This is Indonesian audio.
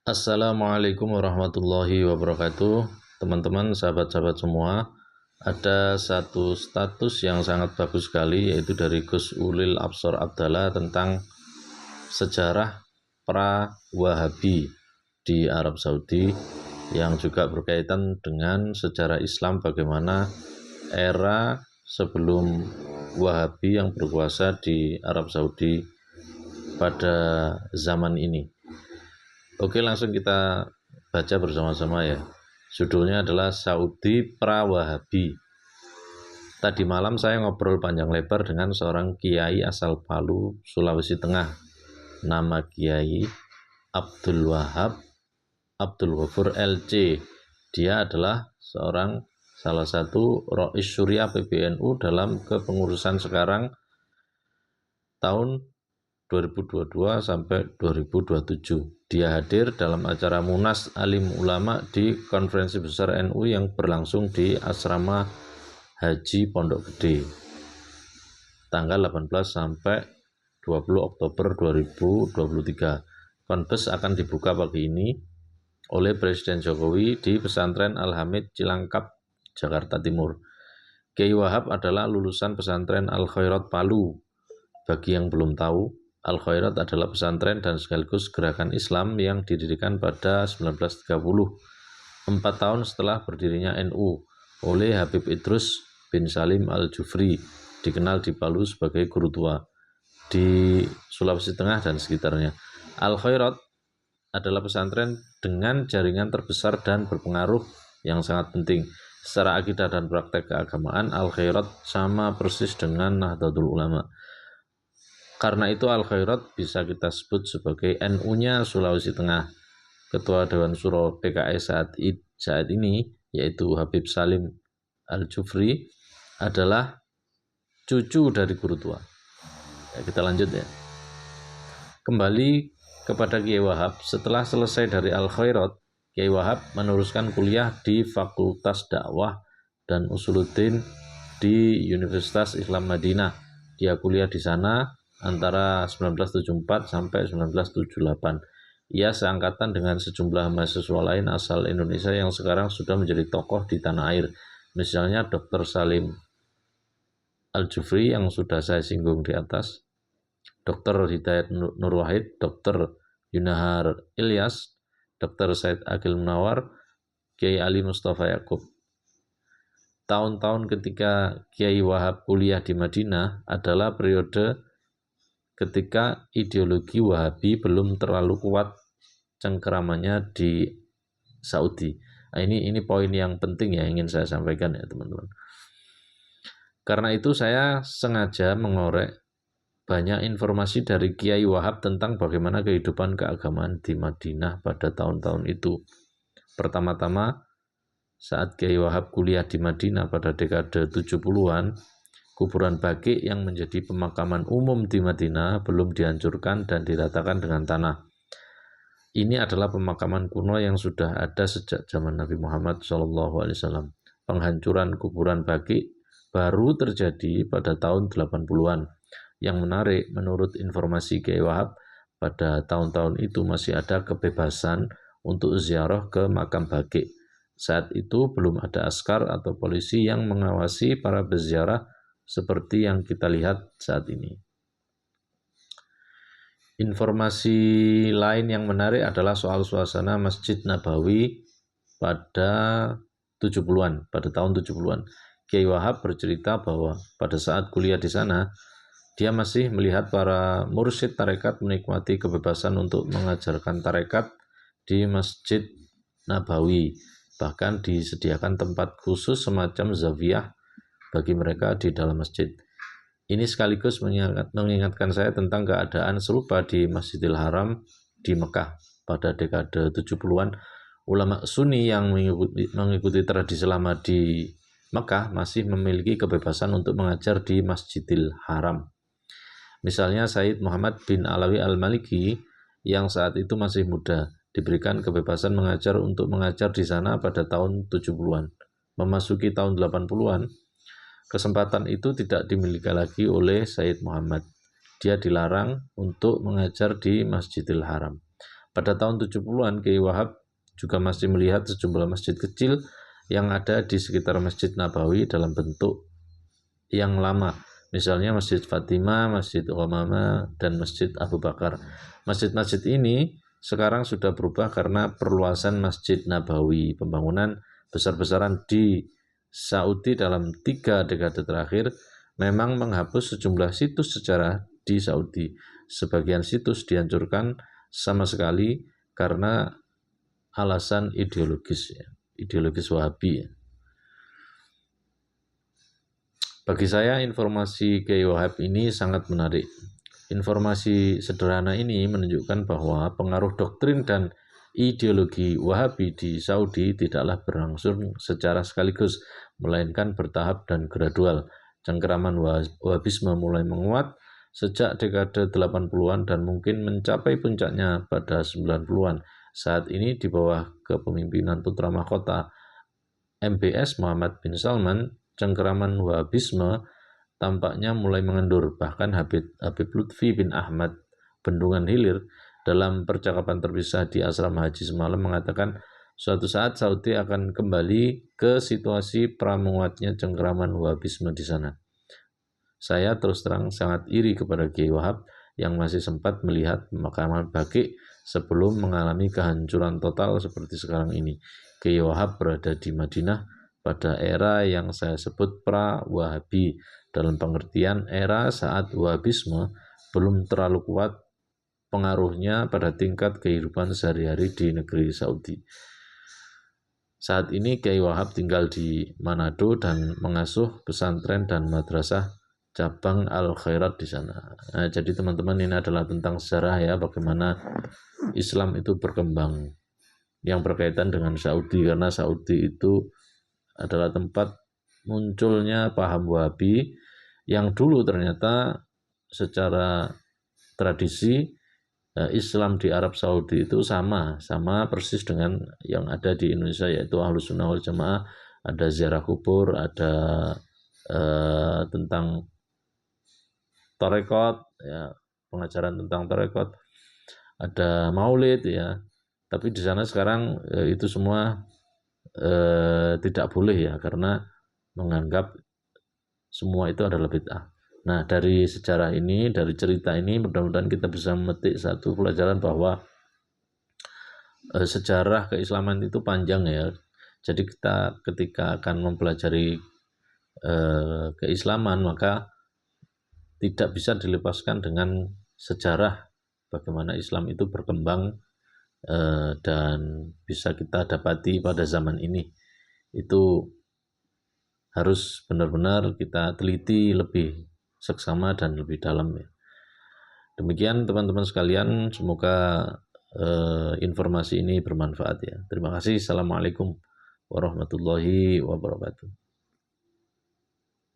Assalamualaikum warahmatullahi wabarakatuh. Teman-teman, sahabat-sahabat semua, ada satu status yang sangat bagus sekali, yaitu dari Gus Ulil Absor Abdallah tentang sejarah pra-Wahabi di Arab Saudi, yang juga berkaitan dengan sejarah Islam, bagaimana era sebelum Wahabi yang berkuasa di Arab Saudi pada zaman ini. Oke, langsung kita baca bersama-sama ya. Judulnya adalah Saudi Pra-Wahabi. Tadi malam saya ngobrol panjang lebar dengan seorang kiai asal Palu, Sulawesi Tengah. Nama Kiai Abdul Wahab Abdul Ghafur LC. Dia adalah salah satu Rois Syuriah PBNU dalam kepengurusan sekarang tahun 2022 sampai 2027. Dia hadir dalam acara Munas Alim Ulama di Konferensi Besar NU yang berlangsung di Asrama Haji Pondok Gede tanggal 18 sampai 20 Oktober 2023. Konbes akan dibuka pagi ini oleh Presiden Jokowi di Pesantren Al-Hamid Cilangkap, Jakarta Timur. Kiai Wahab adalah lulusan Pesantren Al-Khairat Palu. Bagi yang belum tahu, Al-Khairat adalah pesantren dan sekaligus gerakan Islam yang didirikan pada 1930, 4 tahun setelah berdirinya NU, oleh Habib Idrus bin Salim Al-Jufri, dikenal di Palu sebagai guru tua di Sulawesi Tengah dan sekitarnya. Al-Khairat adalah pesantren dengan jaringan terbesar dan berpengaruh yang sangat penting. Secara akidah dan praktek keagamaan, Al-Khairat sama persis dengan Nahdlatul Ulama. Karena itu Al-Khairat bisa kita sebut sebagai NU-nya Sulawesi Tengah. Ketua Dewan Syuro PKS saat ini, yaitu Habib Salim Al-Jufri, adalah cucu dari guru tua. Ya, kita lanjut ya. Kembali kepada Kiai Wahab, setelah selesai dari Al-Khairat, Kiai Wahab meneruskan kuliah di Fakultas Dakwah dan Usuluddin di Universitas Islam Madinah. Dia kuliah di sana antara 1974 sampai 1978. Ia seangkatan dengan sejumlah mahasiswa lain asal Indonesia yang sekarang sudah menjadi tokoh di tanah air. Misalnya Dr. Salim Al-Jufri yang sudah saya singgung di atas, Dr. Hidayat Nur Wahid, Dr. Yunahar Ilyas, Dr. Said Agil Munawar, Kiai Ali Mustafa Yaakob. Tahun-tahun ketika Kiai Wahab kuliah di Madinah adalah periode ketika ideologi Wahabi belum terlalu kuat cengkeramannya di Saudi. Nah, ini poin yang penting ya, ingin saya sampaikan ya teman-teman. Karena itu saya sengaja mengorek banyak informasi dari Kiai Wahab tentang bagaimana kehidupan keagamaan di Madinah pada tahun-tahun itu. Pertama-tama, saat Kiai Wahab kuliah di Madinah pada dekade 70-an, kuburan Baqi yang menjadi pemakaman umum di Madinah belum dihancurkan dan diratakan dengan tanah. Ini adalah pemakaman kuno yang sudah ada sejak zaman Nabi Muhammad SAW. Penghancuran kuburan Baqi baru terjadi pada tahun 80-an. Yang menarik, menurut informasi Kiai Wahab, pada tahun-tahun itu masih ada kebebasan untuk ziarah ke makam Baqi. Saat itu belum ada askar atau polisi yang mengawasi para berziarah seperti yang kita lihat saat ini. Informasi lain yang menarik adalah soal suasana Masjid Nabawi pada 70-an, pada tahun 70-an. Kiai Wahab bercerita bahwa pada saat kuliah di sana, dia masih melihat para mursyid tarekat menikmati kebebasan untuk mengajarkan tarekat di Masjid Nabawi. Bahkan disediakan tempat khusus semacam zawiyah bagi mereka di dalam masjid. Ini sekaligus mengingatkan saya tentang keadaan serupa di Masjidil Haram di Mekah pada dekade 70-an. Ulama Sunni yang mengikuti tradisi lama di Mekah masih memiliki kebebasan untuk mengajar di Masjidil Haram. Misalnya Said Muhammad bin Alawi Al-Maliki yang saat itu masih muda, diberikan kebebasan untuk mengajar di sana pada tahun 70-an. Memasuki tahun 80-an, kesempatan itu tidak dimiliki lagi oleh Said Muhammad. Dia dilarang untuk mengajar di Masjidil Haram. Pada tahun 70-an, Kiai Wahab juga masih melihat sejumlah masjid kecil yang ada di sekitar Masjid Nabawi dalam bentuk yang lama. Misalnya Masjid Fatimah, Masjid Ummah, dan Masjid Abu Bakar. Masjid-masjid ini sekarang sudah berubah karena perluasan Masjid Nabawi. Pembangunan besar-besaran di Saudi dalam 3 dekade terakhir memang menghapus sejumlah situs sejarah di Saudi. Sebagian situs dihancurkan sama sekali karena alasan ideologis, ya, ideologis Wahabi. Ya. Bagi saya informasi Kiai Wahab ini sangat menarik. Informasi sederhana ini menunjukkan bahwa pengaruh doktrin dan ideologi Wahabi di Saudi tidaklah berlangsung secara sekaligus, melainkan bertahap dan gradual. Cengkeraman Wahabisme mulai menguat sejak dekade 80-an dan mungkin mencapai puncaknya pada 90-an. Saat ini di bawah kepemimpinan putra mahkota MBS Muhammad bin Salman, cengkeraman Wahabisme tampaknya mulai mengendur. Bahkan Habib Lutfi bin Ahmad Bendungan Hilir dalam percakapan terpisah di asrama haji semalam mengatakan suatu saat Saudi akan kembali ke situasi pramuatnya cengkeraman Wahabisme di sana. Saya terus terang sangat iri kepada Kiai Wahab yang masih sempat melihat pemakaman Baqi sebelum mengalami kehancuran total seperti sekarang ini. Kiai Wahab berada di Madinah pada era yang saya sebut pra-Wahabi, dalam pengertian era saat Wahabisme belum terlalu kuat pengaruhnya pada tingkat kehidupan sehari-hari di negeri Saudi. Saat ini Kiai Wahab tinggal di Manado dan mengasuh pesantren dan madrasah cabang Al-Khairat di sana. Nah, jadi teman-teman, ini adalah tentang sejarah ya, bagaimana Islam itu berkembang yang berkaitan dengan Saudi, karena Saudi itu adalah tempat munculnya paham Wahabi yang dulu ternyata secara tradisi Islam di Arab Saudi itu sama persis dengan yang ada di Indonesia, yaitu Ahlus Sunnah wal Jamaah. Ada ziarah kubur, ada tentang tarekat, ya, pengajaran tentang tarekat, ada maulid, ya. Tapi di sana sekarang itu semua tidak boleh, ya, karena menganggap semua itu adalah bid'ah. Nah, dari sejarah ini, dari cerita ini, mudah-mudahan kita bisa memetik satu pelajaran bahwa sejarah keislaman itu panjang, ya. Jadi kita ketika akan mempelajari keislaman, maka tidak bisa dilepaskan dengan sejarah bagaimana Islam itu berkembang dan bisa kita dapati pada zaman ini. Itu harus benar-benar kita teliti lebih seksama dan lebih dalam, ya. Demikian teman-teman sekalian, semoga informasi ini bermanfaat, ya. Terima kasih. Assalamualaikum warahmatullahi wabarakatuh.